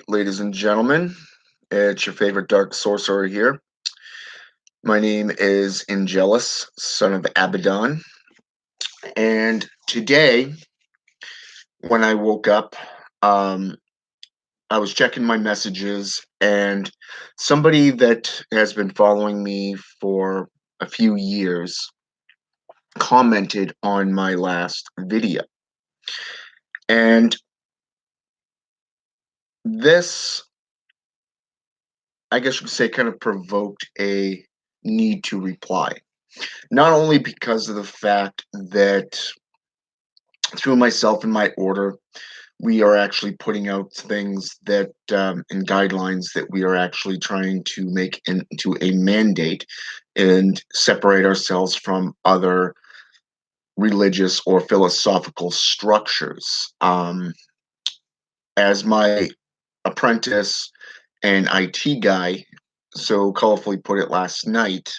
ladies and gentlemen. It's your favorite dark sorcerer here. My name is Angelus, son of Abaddon. And today, when I woke up, um, I was checking my messages, and somebody that has been following me for a few years commented on my last video. And this, I guess you could say, kind of provoked a need to reply. Not only because of the fact that through myself and my order, we are actually putting out things that and guidelines that we are actually trying to make into a mandate and separate ourselves from other religious or philosophical structures. As my apprentice and IT guy so colorfully put it last night,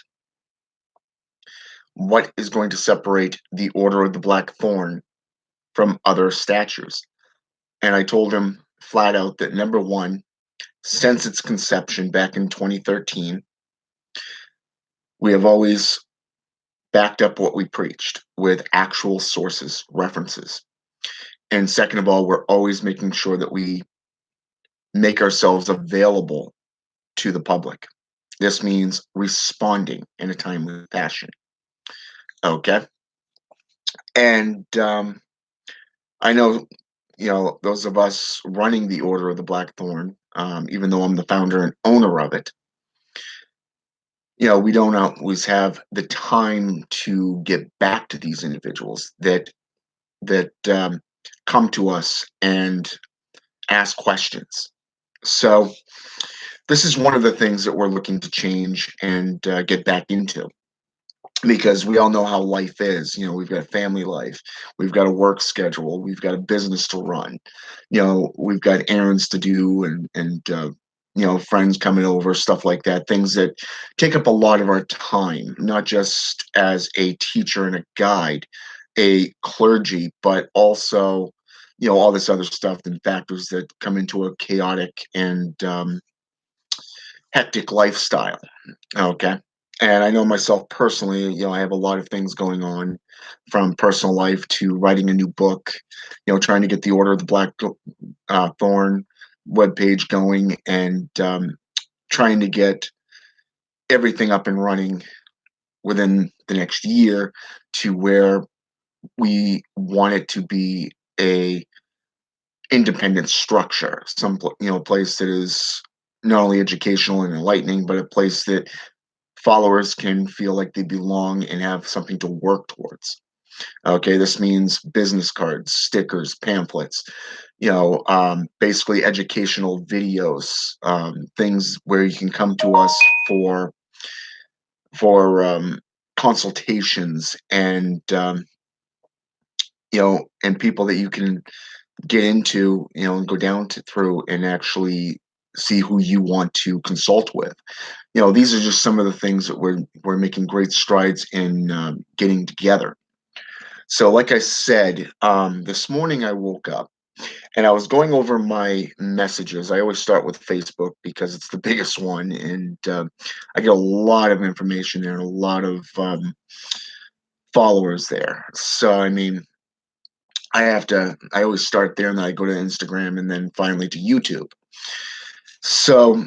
what is going to separate the Order of the Black Thorn from other statues? And I told him flat out that number one, since its conception back in 2013, we have always backed up what we preached with actual sources, references. And second of all, we're always making sure that we make ourselves available to the public. This means responding in a timely fashion. Okay. And I know, those of us running the Order of the Blackthorn, even though I'm the founder and owner of it, we don't always have the time to get back to these individuals that come to us and ask questions. So this is one of the things that we're looking to change and get back into, because we all know how life is. We've got a family life, we've got a work schedule, we've got a business to run, we've got errands to do, and friends coming over, stuff like that, things that take up a lot of our time, not just as a teacher and a guide, a clergy, but also all this other stuff and factors that come into a chaotic and hectic lifestyle. Okay. And I know myself personally, I have a lot of things going on, from personal life to writing a new book, trying to get the Order of the Black Thorn webpage going, and trying to get everything up and running within the next year to where we want it to be a independent structure, place that is not only educational and enlightening, but a place that followers can feel like they belong and have something to work towards. Okay, this means business cards, stickers, pamphlets, basically educational videos, things where you can come to us for consultations, and people that you can get into, and go down to through and actually see who you want to consult with. These are just some of the things that we're making great strides in getting together. So, like I said, this morning I woke up and I was going over my messages. I always start with Facebook because it's the biggest one, and I get a lot of information there and a lot of followers there. So, I mean, I always start there, and then I go to Instagram, and then finally to YouTube. So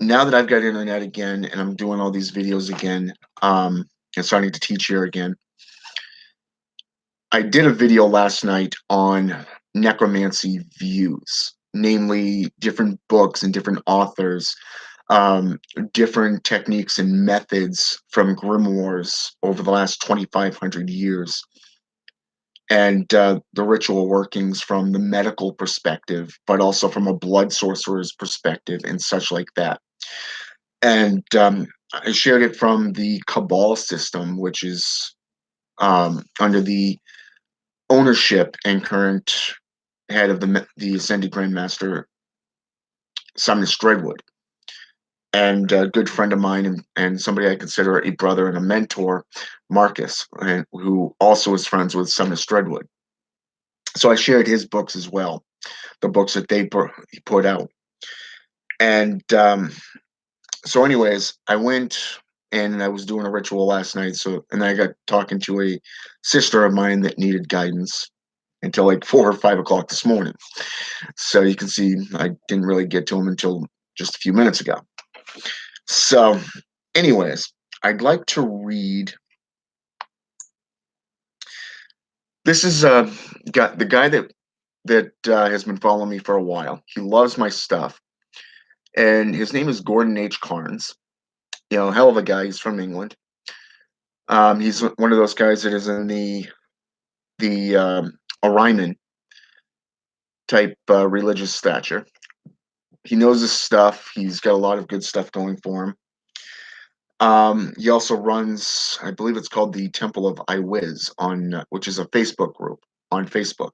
now that I've got internet again and I'm doing all these videos again, and starting to teach here again, I did a video last night on necromancy views, namely different books and different authors, different techniques and methods from grimoires over the last 2,500 years, and the ritual workings from the medical perspective, but also from a blood sorcerer's perspective and such like that. And I shared it from the Cabal system, which is under the ownership and current head of the Ascended Grandmaster, Simon Stredwood, and a good friend of mine, and somebody I consider a brother and a mentor, Marcus, who also is friends with Simon Stredwood. So I shared his books as well. the books that they put out. And so, anyways, I went and I was doing a ritual last night. So, and I got talking to a sister of mine that needed guidance until like 4 or 5 o'clock this morning. So you can see I didn't really get to him until just a few minutes ago. So, anyways, I'd like to read. This is the guy that has been following me for a while. He loves my stuff, and his name is Gordon H. Carnes. You know, hell of a guy. He's from England. He's one of those guys that is in the Orion type religious stature. He knows his stuff. He's got a lot of good stuff going for him. He also runs, I believe it's called the Temple of Iwiz which is a Facebook group on Facebook.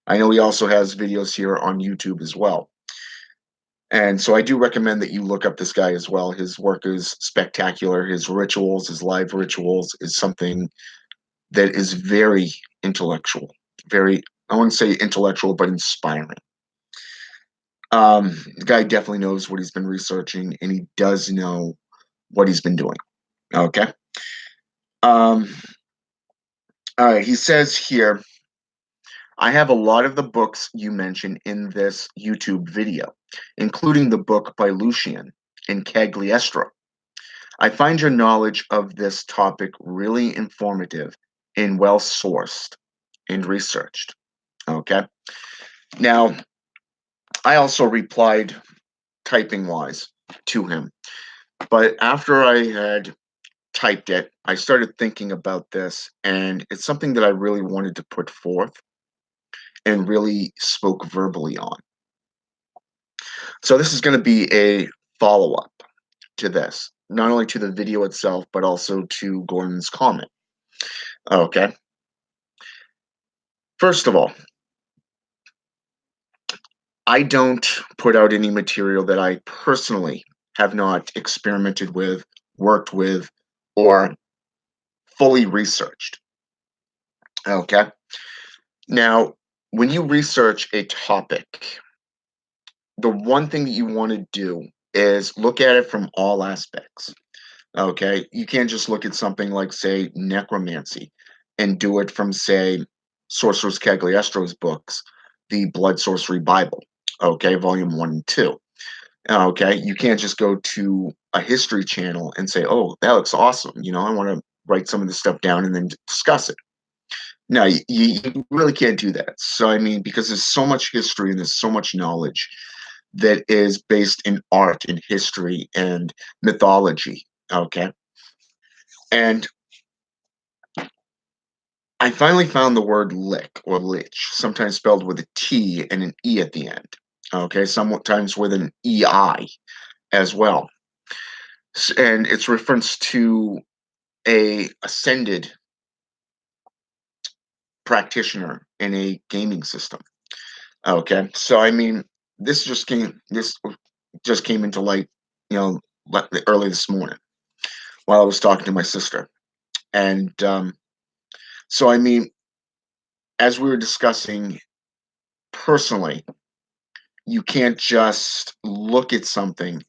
I know he also has videos here on YouTube as well. And so I do recommend that you look up this guy as well. His work is spectacular. His rituals, his live rituals, is something that is very intellectual. Very, I wouldn't say intellectual, but inspiring. The guy definitely knows what he's been researching, and he does know what he's been doing. Okay. Um, all right. He says here, I have a lot of the books you mentioned in this YouTube video, including the book by Lucian in Cagliostro. I find your knowledge of this topic really informative and well sourced and researched. Okay. Now, I also replied typing wise to him, but after I had typed it, I started thinking about this, and it's something that I really wanted to put forth and really spoke verbally on. So this is going to be a follow up to this, not only to the video itself, but also to Gordon's comment. Okay. First of all, I don't put out any material that I personally have not experimented with, worked with, or fully researched. Okay. Now, when you research a topic, the one thing that you want to do is look at it from all aspects. Okay. You can't just look at something like, say, necromancy and do it from, say, Sorcerer's Cagliostro's books, the Blood Sorcery Bible. Okay. Volume 1 and 2. Okay. You can't just go to a history channel and say, oh, that looks awesome. You know, I want to write some of this stuff down and then discuss it. No, you really can't do that. So, I mean, because there's so much history and there's so much knowledge that is based in art and history and mythology. Okay. And I finally found the word lick or lich, sometimes spelled with a T and an E at the end. Okay. Sometimes with an EI as well. And it's reference to a ascended practitioner in a gaming system. Okay. So, I mean, this just came into light, you know, early this morning while I was talking to my sister. And so, I mean, as we were discussing personally, you can't just look at something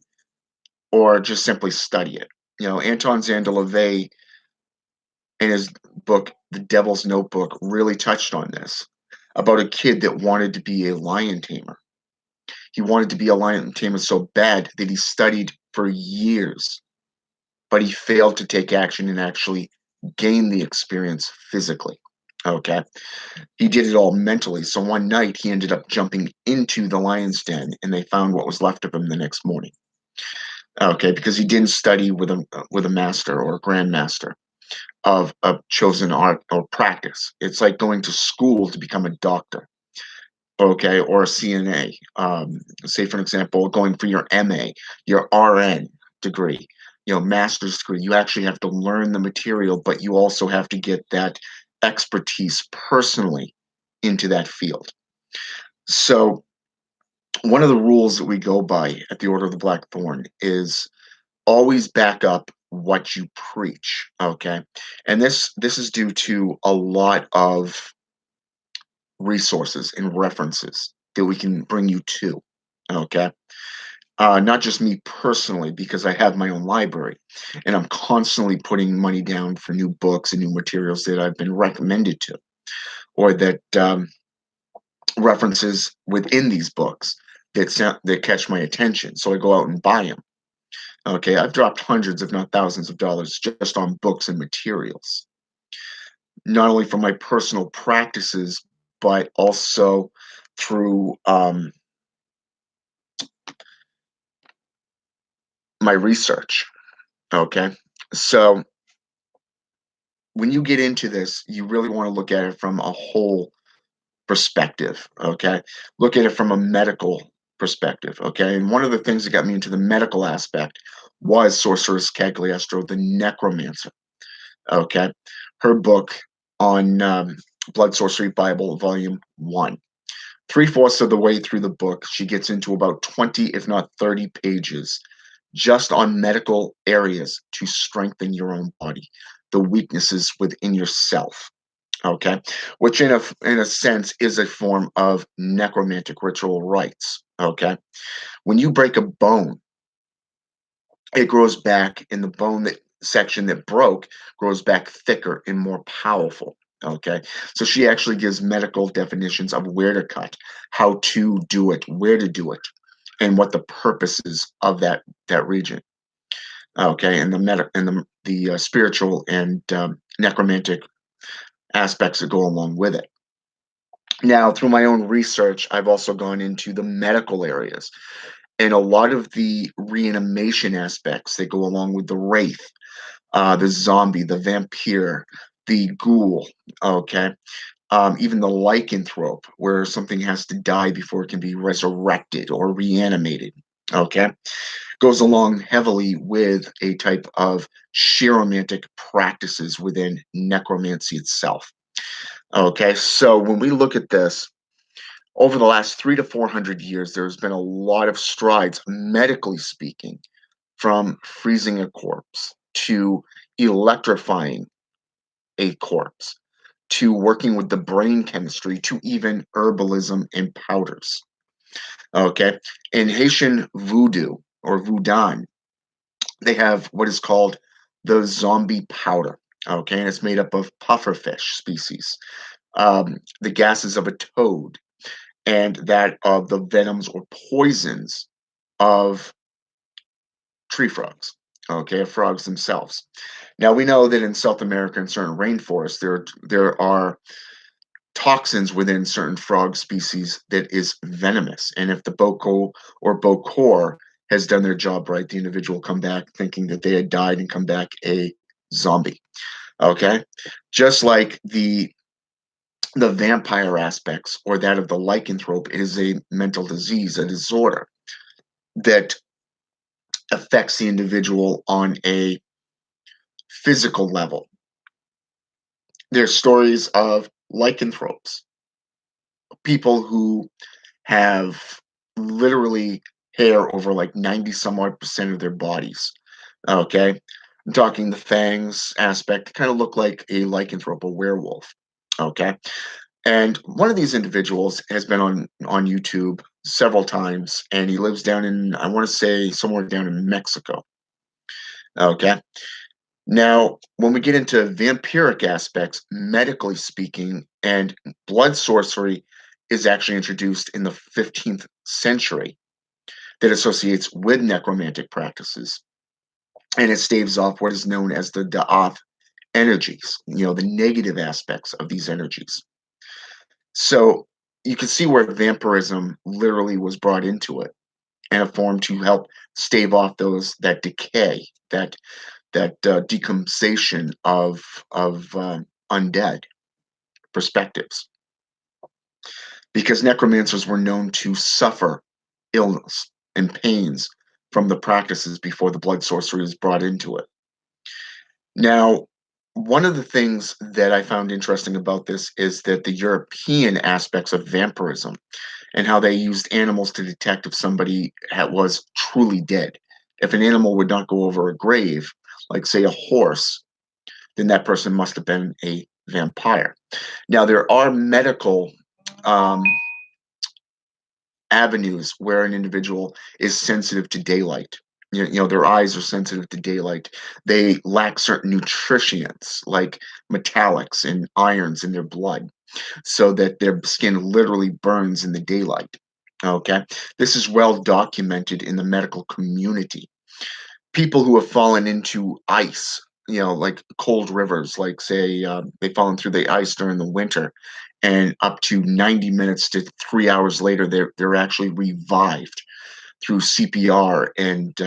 or just simply study it. You know, Anton Zandaleve in his book, The Devil's Notebook, really touched on this about a kid that wanted to be a lion tamer. He wanted to be a lion tamer so bad that he studied for years, but he failed to take action and actually gain the experience physically. Okay. He did it all mentally. So one night he ended up jumping into the lion's den and they found what was left of him the next morning. Okay, because he didn't study with a master or a grandmaster of a chosen art or practice. It's like going to school to become a doctor, okay, or a CNA. Say, for example, going for your MA, your RN degree, you know, master's degree. You actually have to learn the material, but you also have to get that expertise personally into that field. So, one of the rules that we go by at the Order of the Black Thorn is always back up what you preach. Okay, and this is due to a lot of resources and references. that we can bring you to. Okay. Not just me personally, because I have my own library and I'm constantly putting money down for new books and new materials that I've been recommended to, or that references within these books that catch my attention. So I go out and buy them. Okay. I've dropped hundreds, if not thousands of dollars just on books and materials, not only for my personal practices, but also through my research. Okay. So when you get into this, you really want to look at it from a whole perspective. Okay. Look at it from a medical perspective. Okay. And one of the things that got me into the medical aspect was Sorceress Cagliostro, the Necromancer. Okay. Her book on Blood Sorcery Bible, Volume 1. Three-fourths of the way through the book, she gets into about 20, if not 30 pages just on medical areas to strengthen your own body, the weaknesses within yourself. Okay, which in a sense is a form of necromantic ritual rites. Okay, when you break a bone, it grows back, and the bone that section that broke grows back thicker and more powerful. Okay, so she actually gives medical definitions of where to cut, how to do it, where to do it, and what the purpose is of that region. Okay, and the spiritual and necromantic aspects that go along with it. Now, through my own research, I've also gone into the medical areas and a lot of the reanimation aspects that go along with the wraith, the zombie, the vampire, the ghoul. Okay, even the lycanthrope, where something has to die before it can be resurrected or reanimated. Okay, goes along heavily with a type of chiromantic practices within necromancy itself. Okay, so when we look at this, over the last 300 to 400 years, there's been a lot of strides, medically speaking, from freezing a corpse to electrifying a corpse to working with the brain chemistry to even herbalism and powders. Okay, in Haitian voodoo or voodoo, they have what is called the zombie powder. Okay, and it's made up of pufferfish species, the gases of a toad, and that of the venoms or poisons of tree frogs. Okay, of frogs themselves. Now we know that in South America and certain rainforests, there are toxins within certain frog species that is venomous. And if the boko or bokor has done their job right, the individual come back thinking that they had died and come back a zombie. Okay, just like the vampire aspects or that of the lycanthrope, it is a mental disease, a disorder that affects the individual on a physical level. There's stories of lycanthropes, people who have literally hair over like 90 some odd percent of their bodies. Okay. I'm talking the fangs aspect, kind of look like a lycanthrope, a werewolf. Okay. And one of these individuals has been on YouTube several times, and he lives down in, I want to say, somewhere down in Mexico. Okay. Now, when we get into vampiric aspects, medically speaking, and blood sorcery is actually introduced in the 15th century that associates with necromantic practices, and it staves off what is known as the Da'ath energies, the negative aspects of these energies. So you can see where vampirism literally was brought into it in a form to help stave off that decay, that decomposition of undead perspectives, because necromancers were known to suffer illness and pains from the practices before the blood sorcery was brought into it. Now, one of the things that I found interesting about this is that the European aspects of vampirism and how they used animals to detect if somebody was truly dead. If an animal would not go over a grave, like say a horse, then that person must have been a vampire. Now, there are medical um, avenues where an individual is sensitive to daylight. Their eyes are sensitive to daylight. They lack certain nutrients like metallics and irons in their blood, so that their skin literally burns in the daylight. Okay. This is well documented in the medical community. People who have fallen into ice, like cold rivers, like say they've fallen through the ice during the winter, and up to 90 minutes to 3 hours later, they're actually revived through CPR and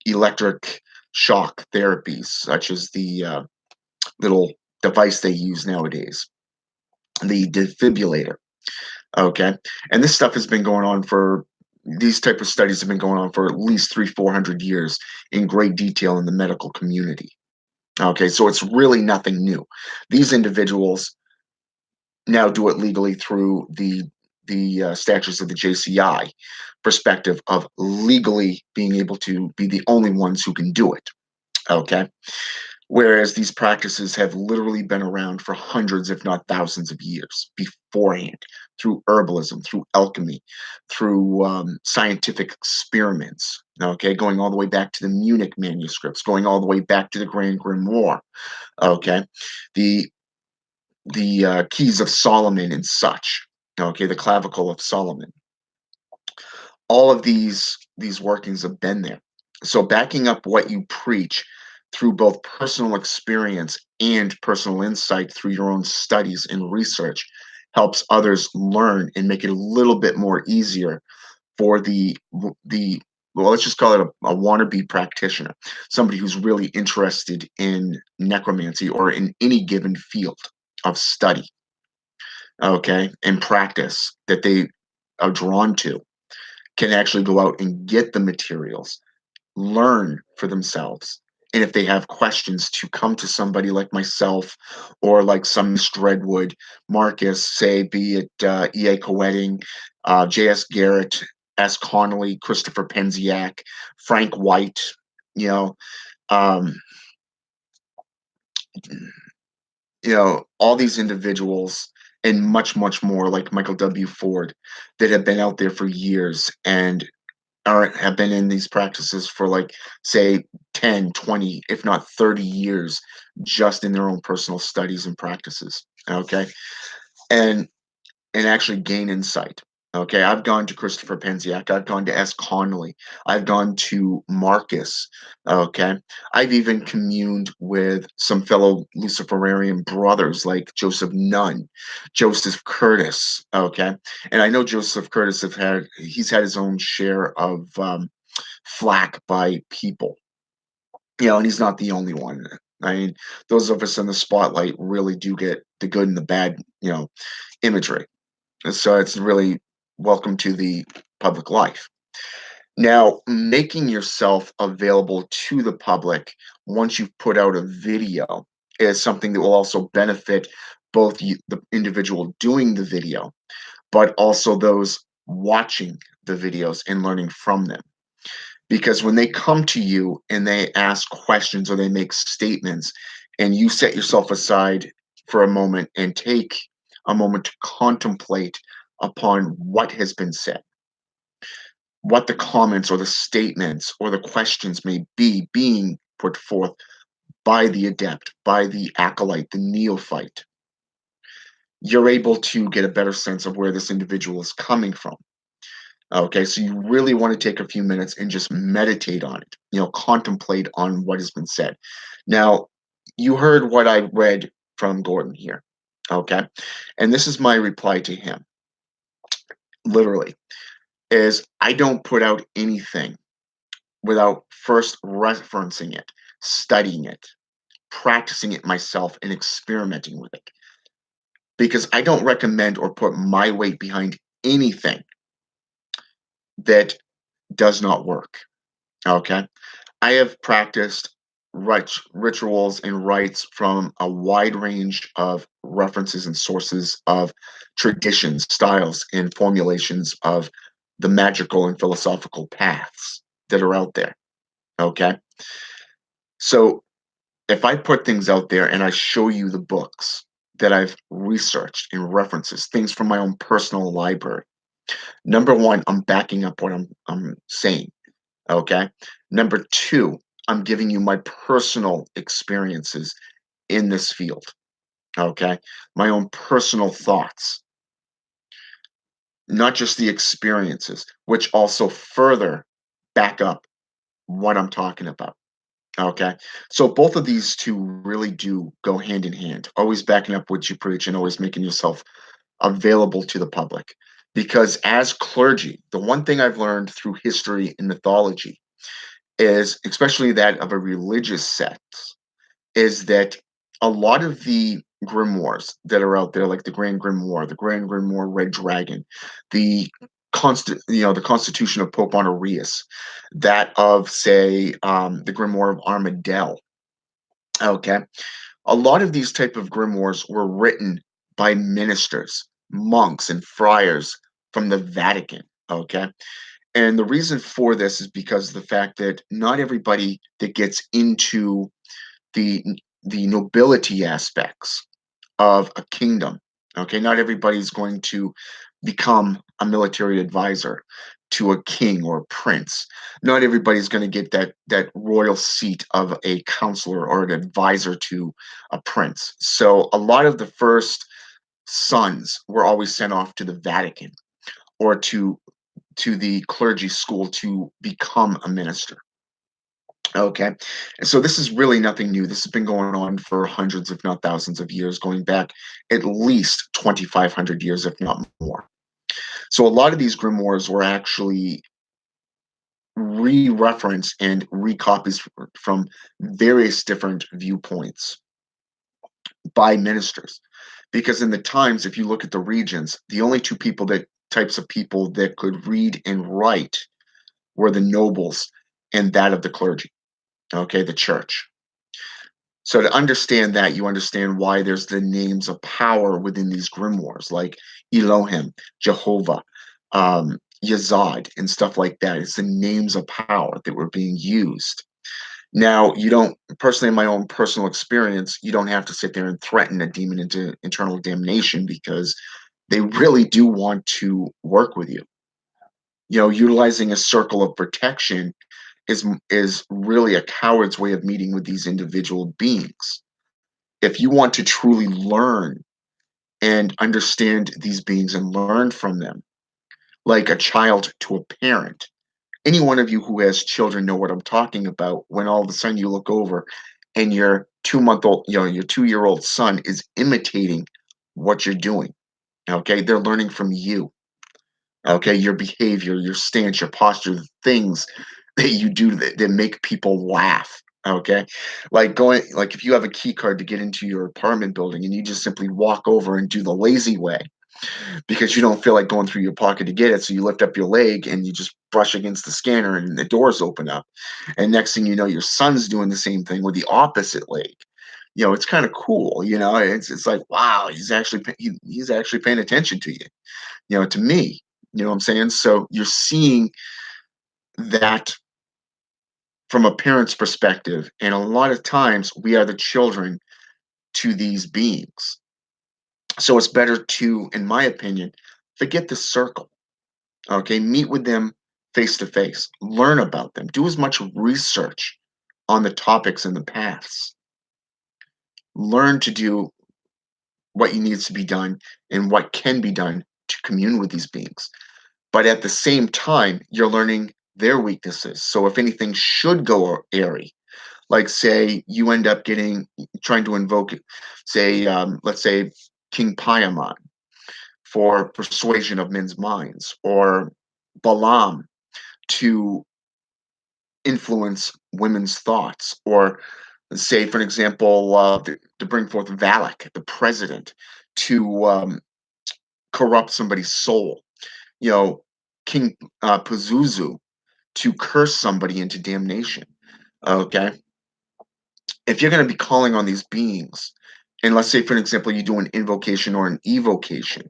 electric shock therapies, such as the little device they use nowadays, the defibrillator. Okay, and this stuff has been going on for these type of studies have been going on for at least 300-400 years in great detail in the medical community. Okay, so it's really nothing new. These individuals now do it legally through the statutes of the JCI perspective of legally being able to be the only ones who can do it. Okay, whereas these practices have literally been around for hundreds, if not thousands of years beforehand, through herbalism, through alchemy, through scientific experiments, okay, going all the way back to the Munich manuscripts, going all the way back to the Grand Grimoire, okay, the keys of Solomon and such, okay, the clavicle of Solomon. All of these workings have been there. So backing up what you preach through both personal experience and personal insight through your own studies and research helps others learn and make it a little bit more easier for the well, let's just call it a wannabe practitioner, somebody who's really interested in necromancy or in any given field of study, okay, and practice that they are drawn to, can actually go out and get the materials, learn for themselves. And if they have questions, to come to somebody like myself or like some Mr. Redwood, Marcus, say, be it E.A. Coetting, J.S. Garrett, S. Connolly, Christopher Penziak, Frank White, you know, um, all these individuals and much, much more like Michael W. Ford that have been out there for years and have been in these practices for like say 10, 20, if not 30 years, just in their own personal studies and practices. Okay. And actually gain insight. Okay, I've gone to Christopher Penziak, I've gone to S. Connolly, I've gone to Marcus. Okay, I've even communed with some fellow Luciferian brothers like Joseph Nunn, Joseph Curtis. Okay, and I know Joseph Curtis he's had his own share of flack by people. And he's not the only one. I mean, those of us in the spotlight really do get the good and the bad, imagery. So it's really welcome to the public life. Now, making yourself available to the public once you've put out a video is something that will also benefit both the individual doing the video, but also those watching the videos and learning from them. Because when they come to you and they ask questions or they make statements, and you set yourself aside for a moment and take a moment to contemplate upon what has been said, what the comments or the statements or the questions may be being put forth by the adept, by the acolyte, the neophyte, you're able to get a better sense of where this individual is coming from. Okay, so you really want to take a few minutes and just meditate on it, contemplate on what has been said. Now, you heard what I read from Gordon here. Okay, and this is my reply to him, literally, is I don't put out anything without first referencing it, studying it, practicing it myself, and experimenting with it. Because I don't recommend or put my weight behind anything that does not work. Okay. I have practiced rituals and rites from a wide range of references and sources of traditions, styles, and formulations of the magical and philosophical paths that are out there. Okay. So if I put things out there and I show you the books that I've researched and references, things from my own personal library, Number one, I'm backing up what I'm saying. Okay. Number two, I'm giving you my personal experiences in this field. Okay. My own personal thoughts, not just the experiences, which also further back up what I'm talking about. Okay. So both of these two really do go hand in hand, always backing up what you preach and always making yourself available to the public. Because as clergy, the one thing I've learned through history and mythology is, especially that of a religious sect, is that a lot of the grimoires that are out there, like the Grand Grimoire Red Dragon, the the Constitution of Pope Honorius, that of say the Grimoire of Armadale. Okay, a lot of these type of grimoires were written by ministers, monks, and friars from the Vatican. Okay, and the reason for this is because of the fact that not everybody that gets into the the nobility aspects of a kingdom. Okay, not everybody's going to become a military advisor to a king or a prince. Not everybody's going to get that royal seat of a counselor or an advisor to a prince. So a lot of the first sons were always sent off to the Vatican or to the clergy school to become a minister. Okay. And so this is really nothing new. This has been going on for hundreds, if not thousands of years, going back at least 2,500 years, if not more. So a lot of these grimoires were actually re-referenced and recopies from various different viewpoints by ministers. Because in the times, if you look at the regions, the only two people that types of people that could read and write were the nobles and that of the clergy, okay, the church. So to understand that, you understand why there's the names of power within these grimoires, like Elohim, Jehovah, Yazad, and stuff like that. It's the names of power that were being used. Now, you don't, personally, in my own personal experience, you don't have to sit there and threaten a demon into internal damnation because they really do want to work with you. You know, utilizing a circle of protection is really a coward's way of meeting with these individual beings. If you want to truly learn and understand these beings and learn from them, like a child to a parent, any one of you who has children know what I'm talking about when all of a sudden you look over and your 2 month old, your 2 year old son is imitating what you're doing. Okay. They're learning from you. Okay. Your behavior, your stance, your posture, the things that you do that make people laugh. Okay. Like if you have a key card to get into your apartment building and you just simply walk over and do the lazy way because you don't feel like going through your pocket to get it. So you lift up your leg and you just brush against the scanner and the doors open up. And next thing you know, your son's doing the same thing with the opposite leg. You know, it's kind of cool. You know, it's like, wow, he's actually paying attention to you. You know, to me, you know what I'm saying? So you're seeing that from a parent's perspective. And a lot of times we are the children to these beings. So it's better to, in my opinion, forget the circle. Okay. Meet with them face to face, learn about them, do as much research on the topics and the paths. Learn to do what needs to be done and what can be done to commune with these beings. But at the same time, you're learning their weaknesses. So if anything should go airy, like say you end up trying to invoke, say, let's say King Payaman for persuasion of men's minds, or Balaam to influence women's thoughts, or say, for an example, to bring forth Valak, the president, to corrupt somebody's soul. You know, King Pazuzu to curse somebody into damnation. Okay, if you're going to be calling on these beings, and let's say, for an example, you do an invocation or an evocation,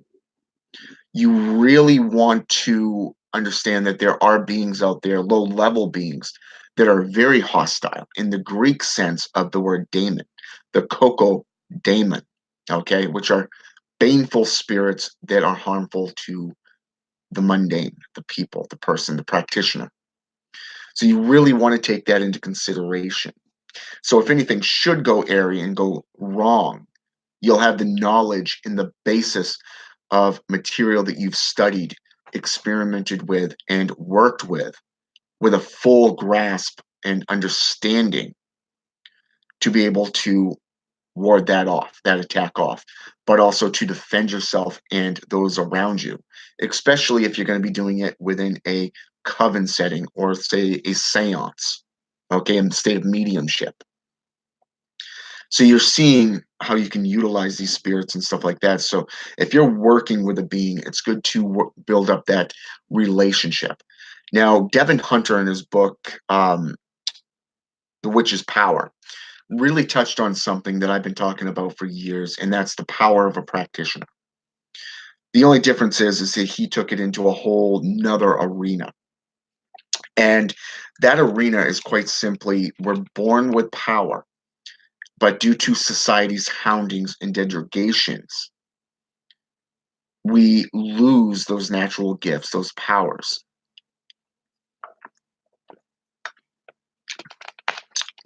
you really want to understand that there are beings out there, low level beings, that are very hostile in the Greek sense of the word daemon, the coco daemon, okay, which are baneful spirits that are harmful to the mundane, the people, the person, the practitioner. So you really want to take that into consideration. So if anything should go airy and go wrong, you'll have the knowledge and the basis of material that you've studied, experimented with, and worked with a full grasp and understanding to be able to ward that off, that attack off, but also to defend yourself and those around you, especially if you're going to be doing it within a coven setting or, say, a seance, okay, in the state of mediumship. So you're seeing how you can utilize these spirits and stuff like that. So if you're working with a being, it's good to build up that relationship. Now, Devin Hunter in his book, The Witch's Power, really touched on something that I've been talking about for years, and that's the power of a practitioner. The only difference is that he took it into a whole nother arena. And that arena is quite simply, we're born with power, but due to society's houndings and derogations, we lose those natural gifts, those powers.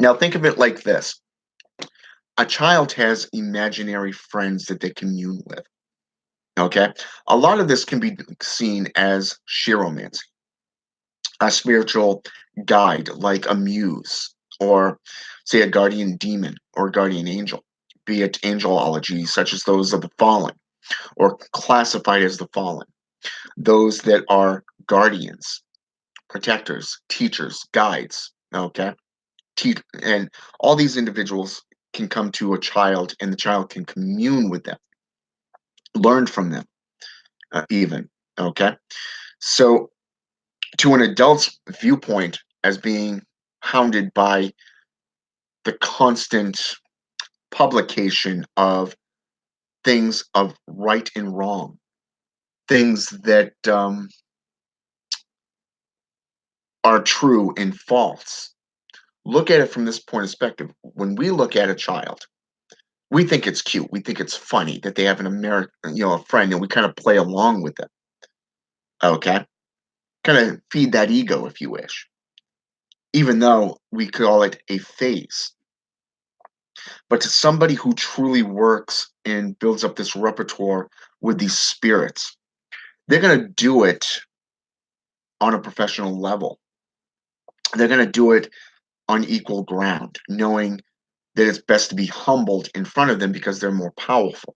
Now, think of it like this: a child has imaginary friends that they commune with. Okay. A lot of this can be seen as chiromancy, a spiritual guide like a muse, or say a guardian demon or guardian angel, be it angelology, such as those of the fallen, or classified as the fallen, those that are guardians, protectors, teachers, guides. Okay. And all these individuals can come to a child and the child can commune with them, learn from them, even. Okay. So, to an adult's viewpoint, as being hounded by the constant publication of things of right and wrong, things that are true and false. Look at it from this point of perspective. When we look at a child, we think it's cute. We think it's funny that they have an American, a friend, and we kind of play along with them. Okay, kind of feed that ego, if you wish. Even though we call it a phase, but to somebody who truly works and builds up this repertoire with these spirits, they're going to do it on a professional level. They're going to do it on equal ground, knowing that it's best to be humbled in front of them because they're more powerful.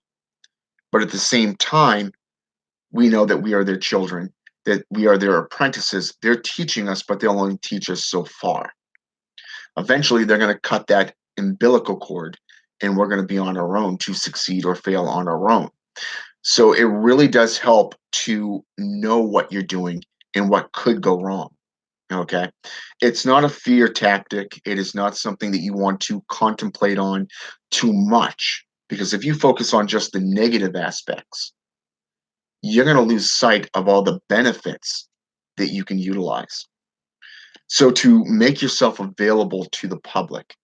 But at the same time, we know that we are their children, that we are their apprentices. They're teaching us, but they'll only teach us so far. Eventually, they're going to cut that umbilical cord, and we're going to be on our own to succeed or fail on our own. So it really does help to know what you're doing and what could go wrong. Okay. It's not a fear tactic. It is not something that you want to contemplate on too much, because if you focus on just the negative aspects, you're going to lose sight of all the benefits that you can utilize. So to make yourself available to the public,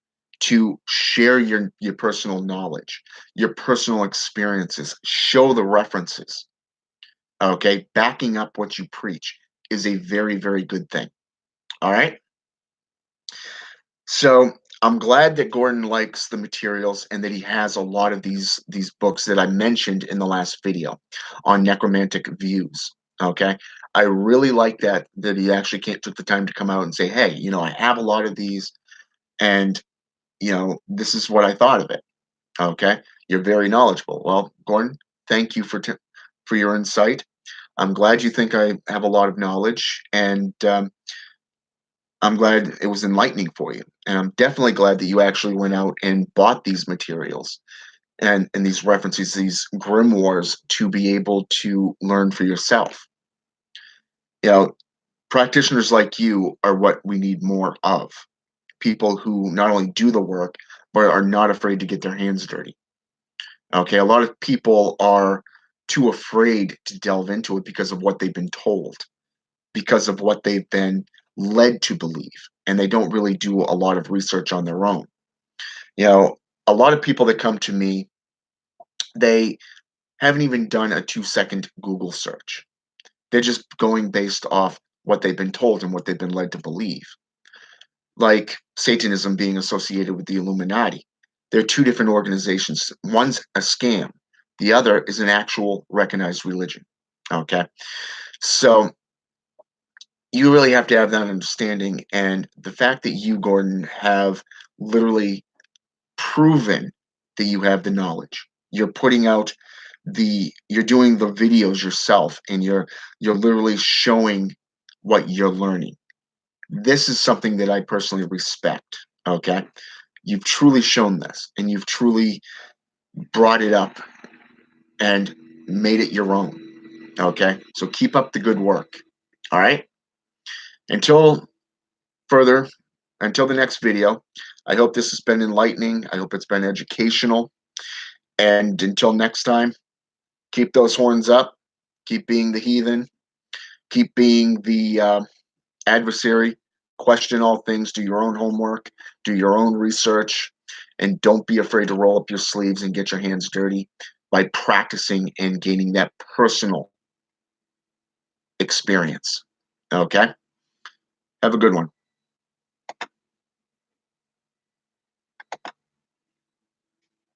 to share your personal knowledge, your personal experiences, show the references, okay, backing up what you preach is a very, very good thing. All right. So I'm glad that Gordon likes the materials and that he has a lot of these books that I mentioned in the last video on necromantic views. Okay. I really like that he actually took the time to come out and say, hey, I have a lot of these, and this is what I thought of it. Okay. You're very knowledgeable. Well, Gordon, thank you for your insight. I'm glad you think I have a lot of knowledge, and I'm glad it was enlightening for you. And I'm definitely glad that you actually went out and bought these materials and these references, these grimoires, to be able to learn for yourself. You know, Practitioners like you are what we need more of. People who not only do the work, but are not afraid to get their hands dirty. Okay, a lot of people are too afraid to delve into it because of what they've been told, because of what they've been led to believe, and they don't really do a lot of research on their own. You know, a lot of people that come to me, they haven't even done a 2-second Google search. They're just going based off what they've been told and what they've been led to believe. Like Satanism being associated with the Illuminati. They're two different organizations. One's a scam, the other is an actual recognized religion. Okay. So you really have to have that understanding. And the fact that you, Gordon, have literally proven that you have the knowledge. You're putting out you're doing the videos yourself, and you're literally showing what you're learning. This is something that I personally respect. Okay. You've truly shown this, and you've truly brought it up and made it your own. Okay. So keep up the good work. All right. Until further, until the next video, I hope this has been enlightening. I hope it's been educational. And until next time, keep those horns up. Keep being the heathen. Keep being the adversary. Question all things. Do your own homework. Do your own research. And don't be afraid to roll up your sleeves and get your hands dirty by practicing and gaining that personal experience. Okay? Have a good one.